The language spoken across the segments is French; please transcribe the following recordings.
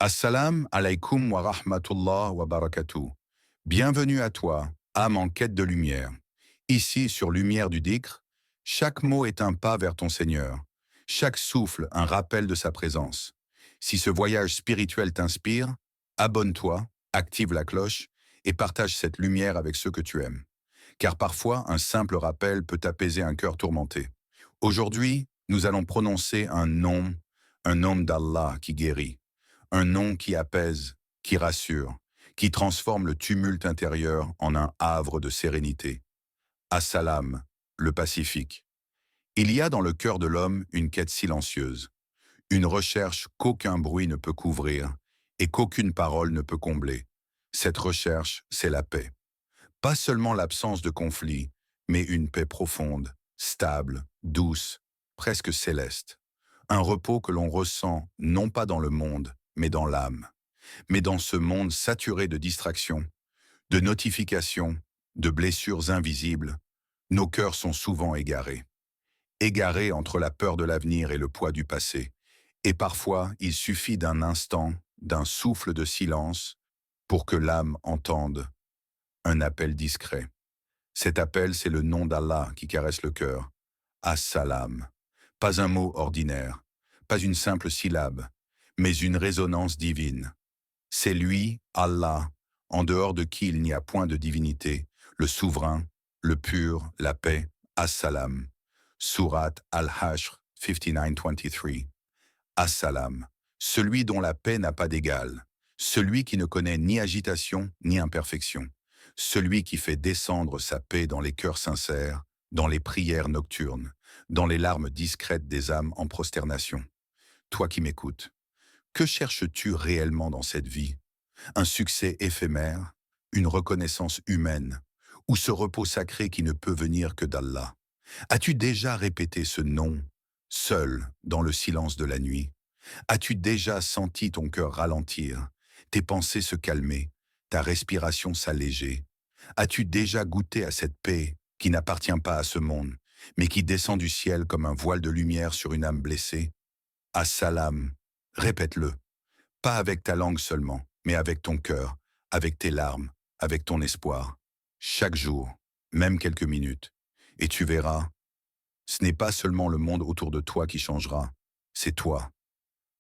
Assalamu alaikum wa rahmatullah wa barakatuh. Bienvenue à toi, âme en quête de lumière. Ici, sur Lumière du Dhikr, chaque mot est un pas vers ton Seigneur. Chaque souffle, un rappel de sa présence. Si ce voyage spirituel t'inspire, abonne-toi, active la cloche et partage cette lumière avec ceux que tu aimes. Car parfois, un simple rappel peut apaiser un cœur tourmenté. Aujourd'hui, nous allons prononcer un nom d'Allah qui guérit. Un nom qui apaise, qui rassure, qui transforme le tumulte intérieur en un havre de sérénité. Assalam, le Pacifique. Il y a dans le cœur de l'homme une quête silencieuse, une recherche qu'aucun bruit ne peut couvrir et qu'aucune parole ne peut combler. Cette recherche, c'est la paix. Pas seulement l'absence de conflit, mais une paix profonde, stable, douce, presque céleste. Un repos que l'on ressent non pas dans le monde, mais dans l'âme. Mais dans ce monde saturé de distractions, de notifications, de blessures invisibles, nos cœurs sont souvent égarés. Égarés entre la peur de l'avenir et le poids du passé. Et parfois, il suffit d'un instant, d'un souffle de silence, pour que l'âme entende un appel discret. Cet appel, c'est le nom d'Allah qui caresse le cœur. As-Salam. Pas un mot ordinaire, pas une simple syllabe, mais une résonance divine. C'est lui, Allah, en dehors de qui il n'y a point de divinité, le souverain, le pur, la paix, As-Salam. Surat Al-Hashr 59-23. As-Salam, celui dont la paix n'a pas d'égal, celui qui ne connaît ni agitation ni imperfection, celui qui fait descendre sa paix dans les cœurs sincères, dans les prières nocturnes, dans les larmes discrètes des âmes en prosternation. Toi qui m'écoutes, que cherches-tu réellement dans cette vie? Un succès éphémère, une reconnaissance humaine, ou ce repos sacré qui ne peut venir que d'Allah? As-tu déjà répété ce nom, seul, dans le silence de la nuit? As-tu déjà senti ton cœur ralentir, tes pensées se calmer, ta respiration s'alléger? As-tu déjà goûté à cette paix qui n'appartient pas à ce monde, mais qui descend du ciel comme un voile de lumière sur une âme blessée? As-Salam, répète-le, pas avec ta langue seulement, mais avec ton cœur, avec tes larmes, avec ton espoir. Chaque jour, même quelques minutes, et tu verras, ce n'est pas seulement le monde autour de toi qui changera, c'est toi.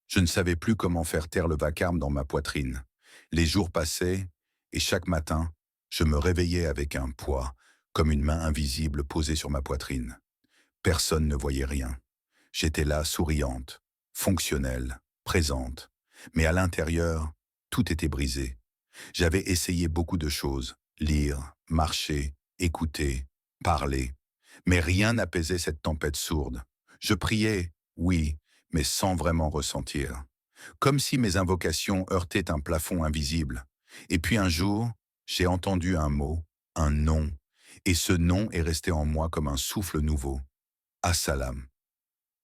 Je ne savais plus comment faire taire le vacarme dans ma poitrine. Les jours passaient, et chaque matin, je me réveillais avec un poids, comme une main invisible posée sur ma poitrine. Personne ne voyait rien. J'étais là souriante, fonctionnelle, présente. Mais à l'intérieur, tout était brisé. J'avais essayé beaucoup de choses, lire, marcher, écouter, parler. Mais rien n'apaisait cette tempête sourde. Je priais, oui, mais sans vraiment ressentir. Comme si mes invocations heurtaient un plafond invisible. Et puis un jour, j'ai entendu un mot, un nom, et ce nom est resté en moi comme un souffle nouveau. Assalam.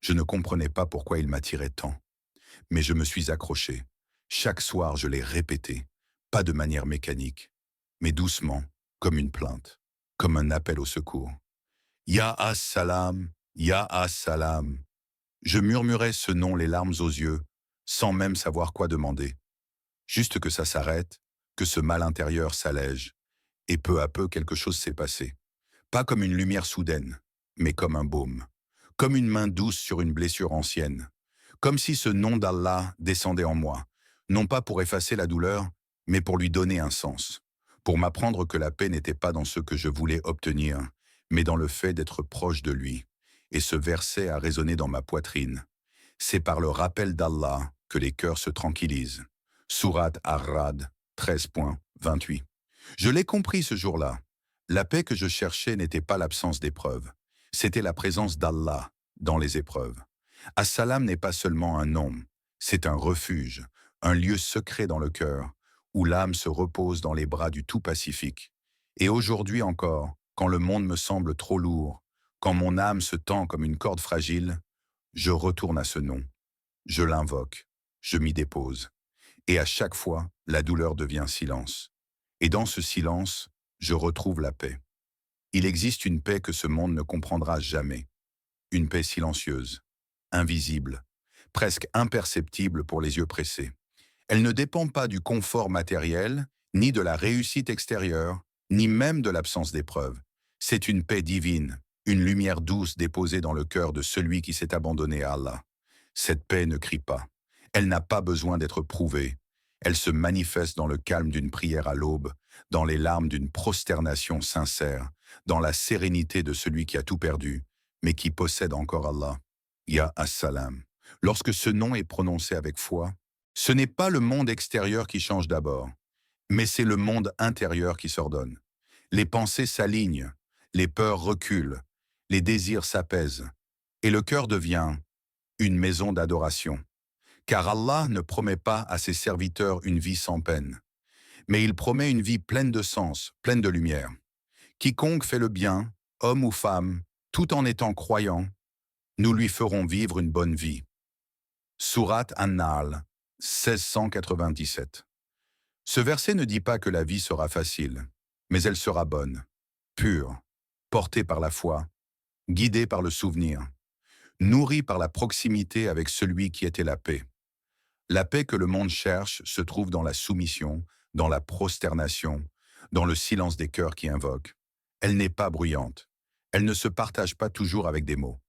Je ne comprenais pas pourquoi il m'attirait tant, mais je me suis accroché. Chaque soir, je l'ai répété, pas de manière mécanique, mais doucement, comme une plainte, comme un appel au secours. Ya as-salam, ya as-salam. Je murmurais ce nom les larmes aux yeux, sans même savoir quoi demander. Juste que ça s'arrête, que ce mal intérieur s'allège, et peu à peu quelque chose s'est passé. Pas comme une lumière soudaine, mais comme un baume, comme une main douce sur une blessure ancienne, comme si ce nom d'Allah descendait en moi, non pas pour effacer la douleur, mais pour lui donner un sens, pour m'apprendre que la paix n'était pas dans ce que je voulais obtenir, mais dans le fait d'être proche de lui. Et ce verset a résonné dans ma poitrine. C'est par le rappel d'Allah que les cœurs se tranquillisent. Surat Ar-Rad 13.28. Je l'ai compris ce jour-là. La paix que je cherchais n'était pas l'absence d'épreuves. C'était la présence d'Allah dans les épreuves. As-Salam n'est pas seulement un nom, c'est un refuge, un lieu secret dans le cœur, où l'âme se repose dans les bras du Tout-Pacifique. Et aujourd'hui encore, quand le monde me semble trop lourd, quand mon âme se tend comme une corde fragile, je retourne à ce nom. Je l'invoque, je m'y dépose. Et à chaque fois, la douleur devient silence. Et dans ce silence, je retrouve la paix. Il existe une paix que ce monde ne comprendra jamais. Une paix silencieuse, invisible, presque imperceptible pour les yeux pressés. Elle ne dépend pas du confort matériel, ni de la réussite extérieure, ni même de l'absence d'épreuves. C'est une paix divine, une lumière douce déposée dans le cœur de celui qui s'est abandonné à Allah. Cette paix ne crie pas. Elle n'a pas besoin d'être prouvée. Elle se manifeste dans le calme d'une prière à l'aube, dans les larmes d'une prosternation sincère, dans la sérénité de celui qui a tout perdu, mais qui possède encore Allah. Ya As-Salam. Lorsque ce nom est prononcé avec foi, ce n'est pas le monde extérieur qui change d'abord, mais c'est le monde intérieur qui s'ordonne. Les pensées s'alignent, les peurs reculent, les désirs s'apaisent, et le cœur devient une maison d'adoration. Car Allah ne promet pas à ses serviteurs une vie sans peine, mais il promet une vie pleine de sens, pleine de lumière. Quiconque fait le bien, homme ou femme, tout en étant croyant, nous lui ferons vivre une bonne vie. Sourate An-Nahl, 1697. Ce verset ne dit pas que la vie sera facile, mais elle sera bonne, pure, portée par la foi, guidée par le souvenir, nourrie par la proximité avec celui qui était la paix. La paix que le monde cherche se trouve dans la soumission, dans la prosternation, dans le silence des cœurs qui invoquent. Elle n'est pas bruyante. Elle ne se partage pas toujours avec des mots,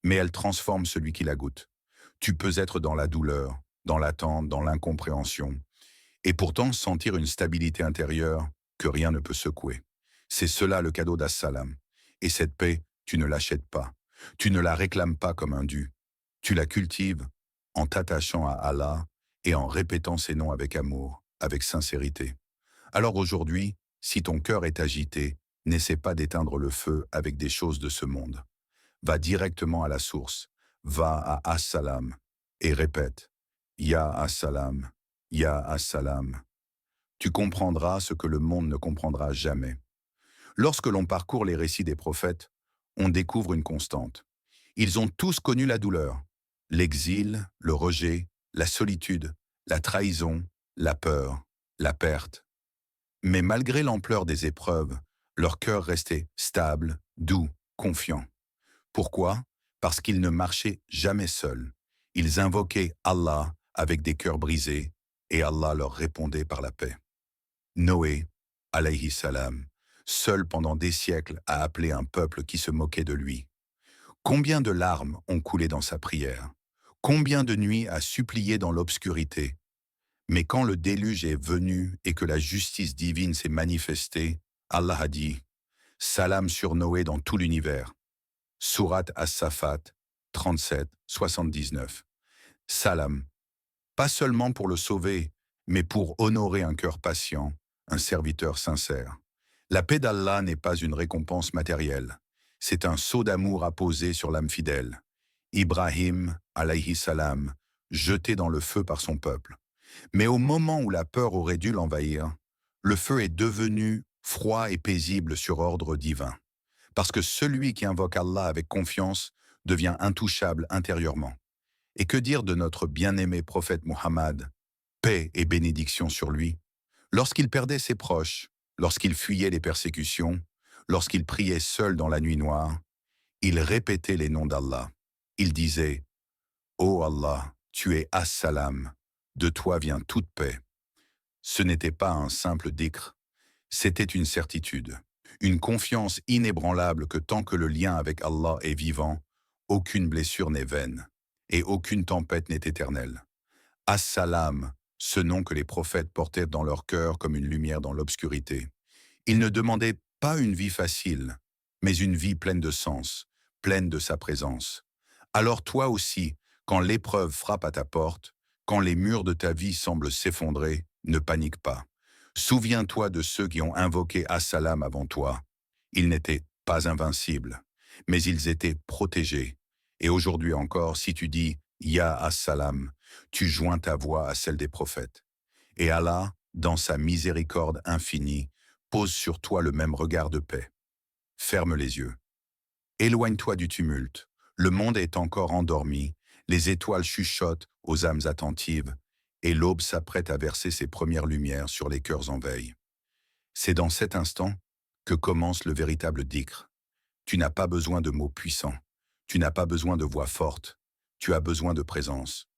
mais elle transforme celui qui la goûte. Tu peux être dans la douleur, dans l'attente, dans l'incompréhension, et pourtant sentir une stabilité intérieure que rien ne peut secouer. C'est cela le cadeau d'As-Salam. Et cette paix, tu ne l'achètes pas. Tu ne la réclames pas comme un dû. Tu la cultives en t'attachant à Allah et en répétant ses noms avec amour, avec sincérité. Alors aujourd'hui, si ton cœur est agité, n'essaie pas d'éteindre le feu avec des choses de ce monde. Va directement à la source, va à As-Salam et répète « Ya As-Salam, Ya As-Salam ». Tu comprendras ce que le monde ne comprendra jamais. Lorsque l'on parcourt les récits des prophètes, on découvre une constante. Ils ont tous connu la douleur, l'exil, le rejet, la solitude, la trahison, la peur, la perte. Mais malgré l'ampleur des épreuves, leur cœur restait stable, doux, confiant. Pourquoi? Parce qu'ils ne marchaient jamais seuls. Ils invoquaient Allah avec des cœurs brisés et Allah leur répondait par la paix. Noé, alayhi salam, seul pendant des siècles a appelé un peuple qui se moquait de lui. Combien de larmes ont coulé dans sa prière? Combien de nuits a supplié dans l'obscurité? Mais quand le déluge est venu et que la justice divine s'est manifestée, Allah a dit « Salam sur Noé dans tout l'univers ». Sourate As-Safat, 37, 79. Salam, pas seulement pour le sauver, mais pour honorer un cœur patient, un serviteur sincère. La paix d'Allah n'est pas une récompense matérielle. C'est un sceau d'amour apposé sur l'âme fidèle. Ibrahim, alayhi salam, jeté dans le feu par son peuple. Mais au moment où la peur aurait dû l'envahir, le feu est devenu froid et paisible sur ordre divin. Parce que celui qui invoque Allah avec confiance devient intouchable intérieurement. Et que dire de notre bien-aimé prophète Muhammad, paix et bénédiction sur lui? Lorsqu'il perdait ses proches, lorsqu'il fuyait les persécutions, lorsqu'il priait seul dans la nuit noire, il répétait les noms d'Allah. Il disait « Ô Allah, tu es As-Salam, de toi vient toute paix ». Ce n'était pas un simple dhikr, c'était une certitude, une confiance inébranlable que tant que le lien avec Allah est vivant, aucune blessure n'est vaine et aucune tempête n'est éternelle. As-Salam, ce nom que les prophètes portaient dans leur cœur comme une lumière dans l'obscurité. Ils ne demandaient pas une vie facile, mais une vie pleine de sens, pleine de sa présence. Alors toi aussi, quand l'épreuve frappe à ta porte, quand les murs de ta vie semblent s'effondrer, ne panique pas. Souviens-toi de ceux qui ont invoqué As-Salam avant toi. Ils n'étaient pas invincibles, mais ils étaient protégés. Et aujourd'hui encore, si tu dis « Ya As-Salam », tu joins ta voix à celle des prophètes. Et Allah, dans sa miséricorde infinie, pose sur toi le même regard de paix. Ferme les yeux. Éloigne-toi du tumulte. Le monde est encore endormi, les étoiles chuchotent aux âmes attentives, et l'aube s'apprête à verser ses premières lumières sur les cœurs en veille. C'est dans cet instant que commence le véritable dhikr. Tu n'as pas besoin de mots puissants, tu n'as pas besoin de voix fortes, tu as besoin de présence.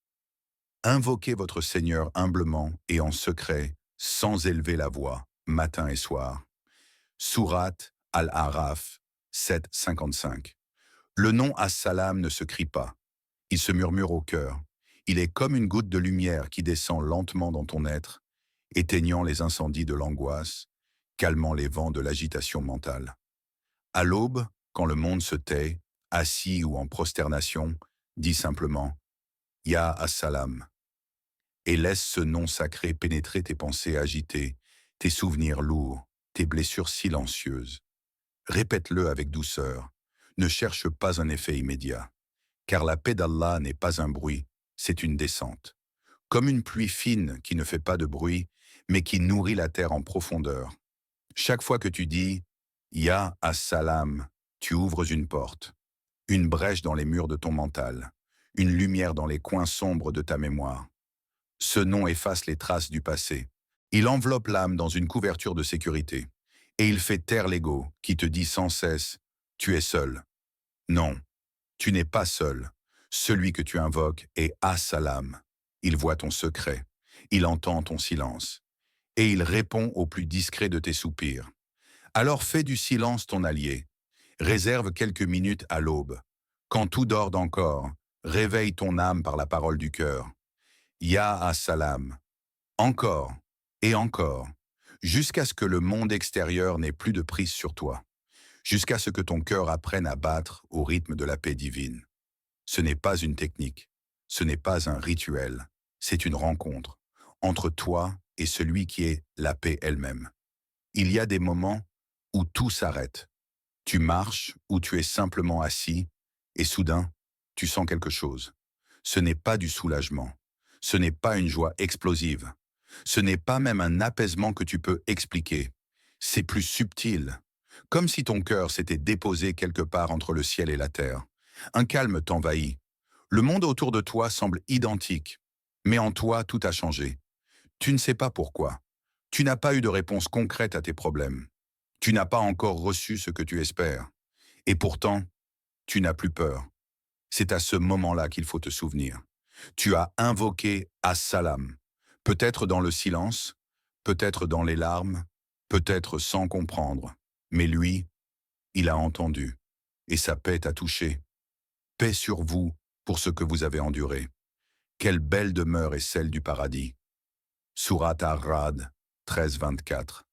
Invoquez votre Seigneur humblement et en secret, sans élever la voix, matin et soir. Sourate Al-Araf 7,55. Le nom As-Salam ne se crie pas, il se murmure au cœur. Il est comme une goutte de lumière qui descend lentement dans ton être, éteignant les incendies de l'angoisse, calmant les vents de l'agitation mentale. À l'aube, quand le monde se tait, assis ou en prosternation, dis simplement « Ya As-Salam » et laisse ce nom sacré pénétrer tes pensées agitées, tes souvenirs lourds, tes blessures silencieuses. Répète-le avec douceur. Ne cherche pas un effet immédiat, car la paix d'Allah n'est pas un bruit, c'est une descente. Comme une pluie fine qui ne fait pas de bruit, mais qui nourrit la terre en profondeur. Chaque fois que tu dis « Ya As-Salam », tu ouvres une porte, une brèche dans les murs de ton mental, une lumière dans les coins sombres de ta mémoire. Ce nom efface les traces du passé. Il enveloppe l'âme dans une couverture de sécurité. Et il fait taire l'ego qui te dit sans cesse « Tu es seul ». Non, tu n'es pas seul. Celui que tu invoques est As-Salam. Il voit ton secret. Il entend ton silence. Et il répond au plus discret de tes soupirs. Alors fais du silence ton allié. Réserve quelques minutes à l'aube. Quand tout dort encore, réveille ton âme par la parole du cœur. Ya As-Salam. Encore et encore, jusqu'à ce que le monde extérieur n'ait plus de prise sur toi, jusqu'à ce que ton cœur apprenne à battre au rythme de la paix divine. Ce n'est pas une technique, ce n'est pas un rituel, c'est une rencontre entre toi et celui qui est la paix elle-même. Il y a des moments où tout s'arrête. Tu marches ou tu es simplement assis et soudain, tu sens quelque chose. Ce n'est pas du soulagement, ce n'est pas une joie explosive. Ce n'est pas même un apaisement que tu peux expliquer. C'est plus subtil, comme si ton cœur s'était déposé quelque part entre le ciel et la terre. Un calme t'envahit. Le monde autour de toi semble identique, mais en toi tout a changé. Tu ne sais pas pourquoi. Tu n'as pas eu de réponse concrète à tes problèmes. Tu n'as pas encore reçu ce que tu espères. Et pourtant, tu n'as plus peur. C'est à ce moment-là qu'il faut te souvenir. Tu as invoqué As-Salam. Peut-être dans le silence, peut-être dans les larmes, peut-être sans comprendre. Mais lui, il a entendu, et sa paix t'a touché. Paix sur vous pour ce que vous avez enduré. Quelle belle demeure est celle du paradis. Sourate Ar-Ra'd 13-24.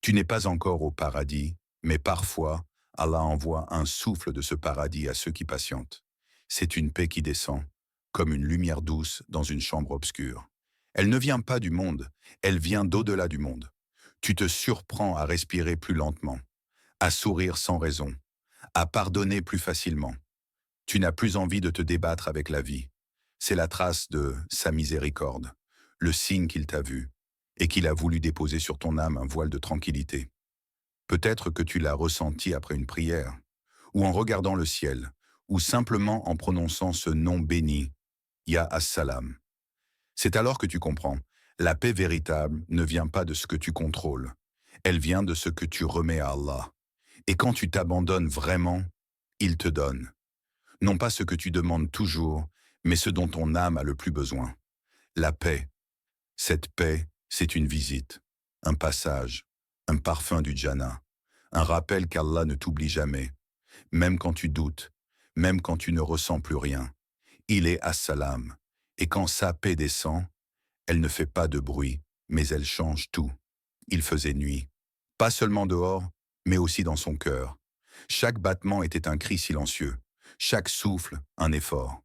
Tu n'es pas encore au paradis, mais parfois, Allah envoie un souffle de ce paradis à ceux qui patientent. C'est une paix qui descend, comme une lumière douce dans une chambre obscure. Elle ne vient pas du monde, elle vient d'au-delà du monde. Tu te surprends à respirer plus lentement, à sourire sans raison, à pardonner plus facilement. Tu n'as plus envie de te débattre avec la vie. C'est la trace de sa miséricorde, le signe qu'il t'a vu, et qu'il a voulu déposer sur ton âme un voile de tranquillité. Peut-être que tu l'as ressenti après une prière, ou en regardant le ciel, ou simplement en prononçant ce nom béni, Ya As-Salam. C'est alors que tu comprends, la paix véritable ne vient pas de ce que tu contrôles, elle vient de ce que tu remets à Allah. Et quand tu t'abandonnes vraiment, il te donne. Non pas ce que tu demandes toujours, mais ce dont ton âme a le plus besoin. La paix. Cette paix, c'est une visite, un passage, un parfum du Jannah, un rappel qu'Allah ne t'oublie jamais, même quand tu doutes, même quand tu ne ressens plus rien. Il est As-Salam, et quand sa paix descend, elle ne fait pas de bruit, mais elle change tout. Il faisait nuit, pas seulement dehors, mais aussi dans son cœur. Chaque battement était un cri silencieux, chaque souffle un effort.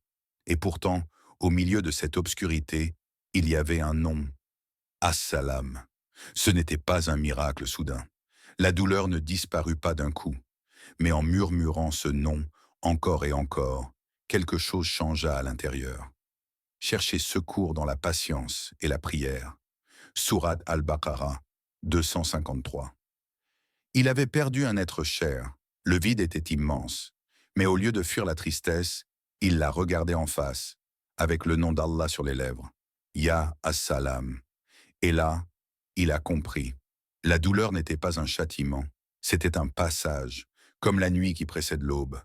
Et pourtant, au milieu de cette obscurité, il y avait un nom, As-Salam. Ce n'était pas un miracle soudain. La douleur ne disparut pas d'un coup, mais en murmurant ce nom encore et encore, quelque chose changea à l'intérieur. Cherchez secours dans la patience et la prière. Sourate Al-Baqarah 253. Il avait perdu un être cher, le vide était immense, mais au lieu de fuir la tristesse, il la regardait en face, avec le nom d'Allah sur les lèvres, Ya As-Salam. Et là, il a compris. La douleur n'était pas un châtiment, c'était un passage, comme la nuit qui précède l'aube,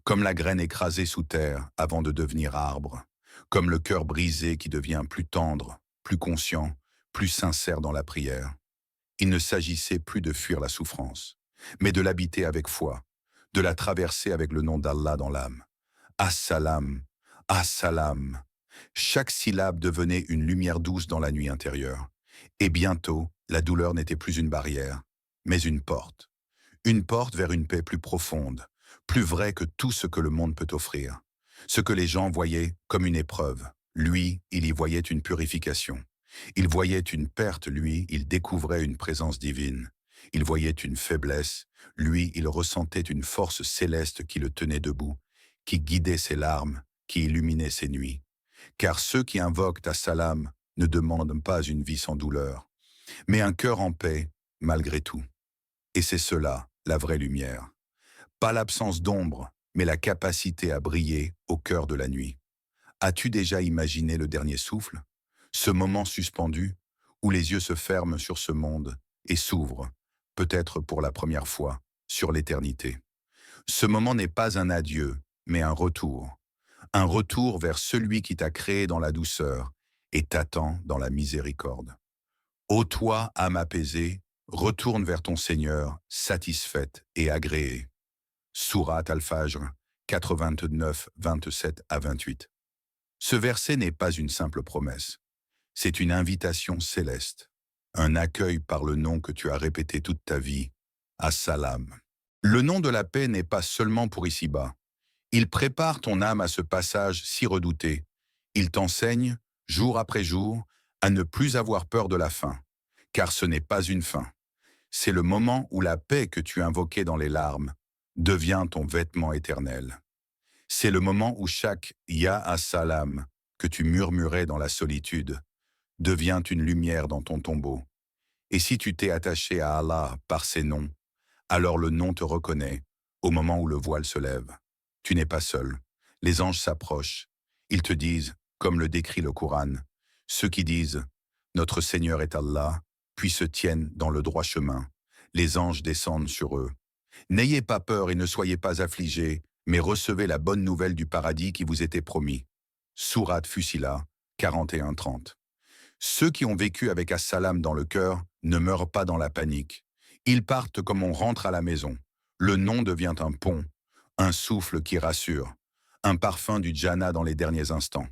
comme la graine écrasée sous terre avant de devenir arbre, comme le cœur brisé qui devient plus tendre, plus conscient, plus sincère dans la prière. Il ne s'agissait plus de fuir la souffrance, mais de l'habiter avec foi, de la traverser avec le nom d'Allah dans l'âme. As-salam, as-salam. Chaque syllabe devenait une lumière douce dans la nuit intérieure. Et bientôt, la douleur n'était plus une barrière, mais une porte. Une porte vers une paix plus profonde, plus vraie que tout ce que le monde peut offrir. Ce que les gens voyaient comme une épreuve, lui, il y voyait une purification. Il voyait une perte, lui, il découvrait une présence divine. Il voyait une faiblesse, lui, il ressentait une force céleste qui le tenait debout, qui guidait ses larmes, qui illuminait ses nuits. Car ceux qui invoquent As-Salam ne demandent pas une vie sans douleur, mais un cœur en paix, malgré tout. Et c'est cela, la vraie lumière. Pas l'absence d'ombre, mais la capacité à briller au cœur de la nuit. As-tu déjà imaginé le dernier souffle? Ce moment suspendu, où les yeux se ferment sur ce monde et s'ouvrent, peut-être pour la première fois, sur l'éternité. Ce moment n'est pas un adieu, mais un retour. Un retour vers celui qui t'a créé dans la douceur et t'attend dans la miséricorde. Ô toi, âme apaisée, retourne vers ton Seigneur, satisfaite et agréée. Sourate Al-Fajr, 89, 27 à 28. Ce verset n'est pas une simple promesse. C'est une invitation céleste, un accueil par le nom que tu as répété toute ta vie, As-Salam. Le nom de la paix n'est pas seulement pour ici-bas. Il prépare ton âme à ce passage si redouté. Il t'enseigne, jour après jour, à ne plus avoir peur de la fin, car ce n'est pas une fin. C'est le moment où la paix que tu invoquais dans les larmes devient ton vêtement éternel. C'est le moment où chaque Ya As-Salam que tu murmurais dans la solitude devient une lumière dans ton tombeau. Et si tu t'es attaché à Allah par ses noms, alors le nom te reconnaît au moment où le voile se lève. Tu n'es pas seul. Les anges s'approchent. Ils te disent, comme le décrit le Coran, ceux qui disent « Notre Seigneur est Allah », puis se tiennent dans le droit chemin. Les anges descendent sur eux. N'ayez pas peur et ne soyez pas affligés, mais recevez la bonne nouvelle du paradis qui vous était promis. Sourate Fusila, 41-30. Ceux qui ont vécu avec As-Salam dans le cœur ne meurent pas dans la panique. Ils partent comme on rentre à la maison. Le nom devient un pont, un souffle qui rassure, un parfum du Jannah dans les derniers instants.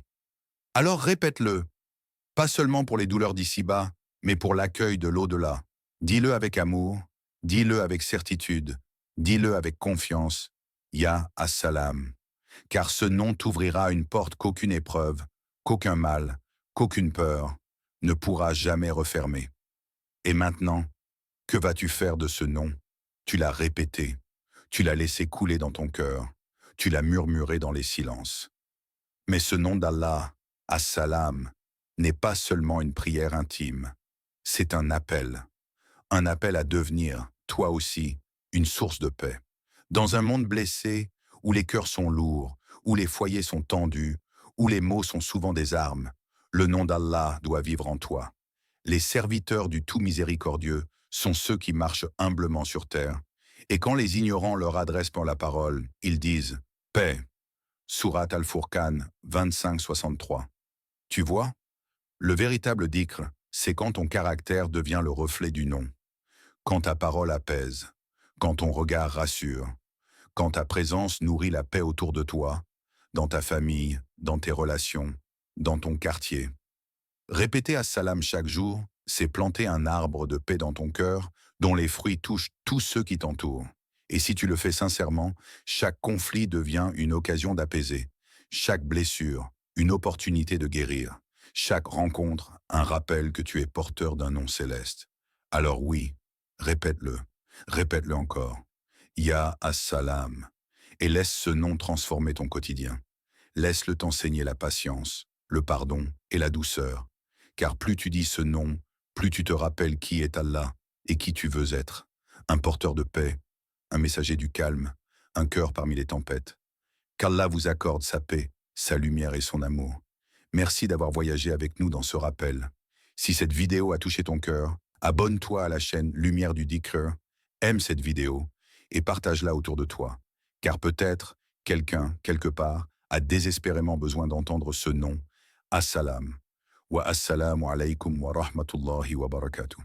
Alors répète-le, pas seulement pour les douleurs d'ici-bas, mais pour l'accueil de l'au-delà. Dis-le avec amour, dis-le avec certitude, dis-le avec confiance, Ya As-Salam. Car ce nom t'ouvrira une porte qu'aucune épreuve, qu'aucun mal, qu'aucune peur ne pourra jamais refermer. Et maintenant, que vas-tu faire de ce nom? Tu l'as répété, tu l'as laissé couler dans ton cœur, tu l'as murmuré dans les silences. Mais ce nom d'Allah, As-Salam, n'est pas seulement une prière intime, c'est un appel à devenir, toi aussi, une source de paix. Dans un monde blessé, où les cœurs sont lourds, où les foyers sont tendus, où les mots sont souvent des armes, le nom d'Allah doit vivre en toi. Les serviteurs du tout miséricordieux sont ceux qui marchent humblement sur terre, et quand les ignorants leur adressent pour la parole, ils disent « Paix ». Sourate Al-Furqan 25-63. Tu vois, le véritable dhikr, c'est quand ton caractère devient le reflet du nom, quand ta parole apaise, quand ton regard rassure, quand ta présence nourrit la paix autour de toi, dans ta famille, dans tes relations, dans ton quartier. Répéter As-Salam chaque jour, c'est planter un arbre de paix dans ton cœur, dont les fruits touchent tous ceux qui t'entourent. Et si tu le fais sincèrement, chaque conflit devient une occasion d'apaiser, chaque blessure, une opportunité de guérir, chaque rencontre, un rappel que tu es porteur d'un nom céleste. Alors oui, répète-le, répète-le encore. Ya As-Salam, et laisse ce nom transformer ton quotidien. Laisse-le t'enseigner la patience, le pardon et la douceur. Car plus tu dis ce nom, plus tu te rappelles qui est Allah et qui tu veux être. Un porteur de paix, un messager du calme, un cœur parmi les tempêtes. Qu'Allah vous accorde sa paix, sa lumière et son amour. Merci d'avoir voyagé avec nous dans ce rappel. Si cette vidéo a touché ton cœur, abonne-toi à la chaîne Lumière du Dhikr, aime cette vidéo et partage-la autour de toi. Car peut-être, quelqu'un, quelque part, a désespérément besoin d'entendre ce nom, Assalam. Wa assalamu alaykum wa rahmatullahi wa barakatuh.